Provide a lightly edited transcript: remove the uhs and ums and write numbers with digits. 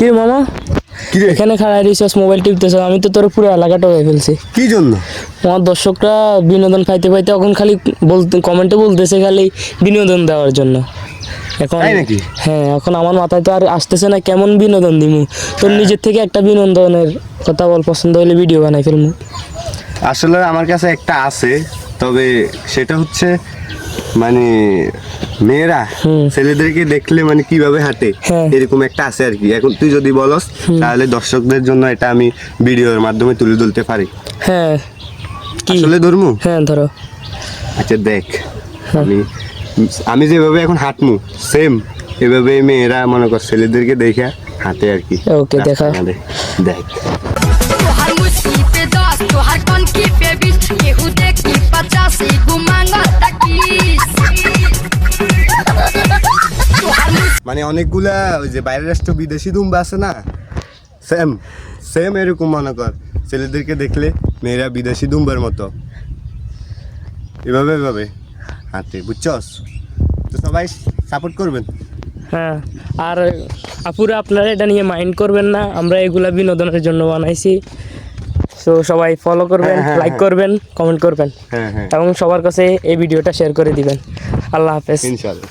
কি রে মামা এখানে খাড়াই রিসার্চ মোবাইল টিপতেছ, আমি তো তোর পুরো এলাকাটা হয়ে ফেলছি। কি জন্য? আমার দর্শকরা বিনোদন পাইতে পাইতে এখন খালি বলতে কমেন্টে বলতেছে খালি বিনোদন দেওয়ার জন্য। এখন তাই নাকি? হ্যাঁ, এখন আমার মাথায় তো আর আসতেছে না কেমন বিনোদন দিমু। তোর নিজের থেকে একটা বিনোদনের কথা বল, পছন্দ হলে ভিডিও বানাই ফেলমু। আসলে আমার কাছে একটা আছে, তবে সেটা হচ্ছে মানে মেয়েরা ছেলেদেরকে দেখলে মানে কিভাবে হাঁটে হ্যাঁ। এরকম একটা আছে আর কি। এখন তুই যদি বলস তাহলে দর্শকদের জন্য এটা আমি ভিডিওর মাধ্যমে তুলে ধরতে পারি। হ্যাঁ কি? আসলে ধরমু? হ্যাঁ ধরো। আচ্ছা দেখ, আমি যেভাবে এখন হাঁটমু সেম এভাবে মেয়েরা মনে কর ছেলেদেরকে দেখে হাঁটে আর কি। ওকে, দেখা। দেখ तोहार मुस्की पे 10 तोहार कौन की पे 20 केहू देखी 50 गु मांगता किस মানে অনেকগুলা ওই যে বাইরের রাষ্ট্র বিদেশি দুম্বা আছে না, সেম সেম এরকম মনে কর ছেলেদেরকে দেখলে মেয়েরা বিদেশি দুম্বার মতো এভাবে এভাবে হাঁটে, বুঝছস? তো সবাই সাপোর্ট করবেন। হ্যাঁ, আর আপুরা আপনারা এটা নিয়ে মাইন্ড করবেন না, আমরা এগুলা বিনোদনের জন্য বানাইছি। তো সবাই ফলো করবেন, লাইক করবেন, কমেন্ট করবেন হ্যাঁ হ্যাঁ এবং সবার কাছে এই ভিডিওটা শেয়ার করে দিবেন। আল্লাহ হাফেজ। ইনশাআল্লাহ।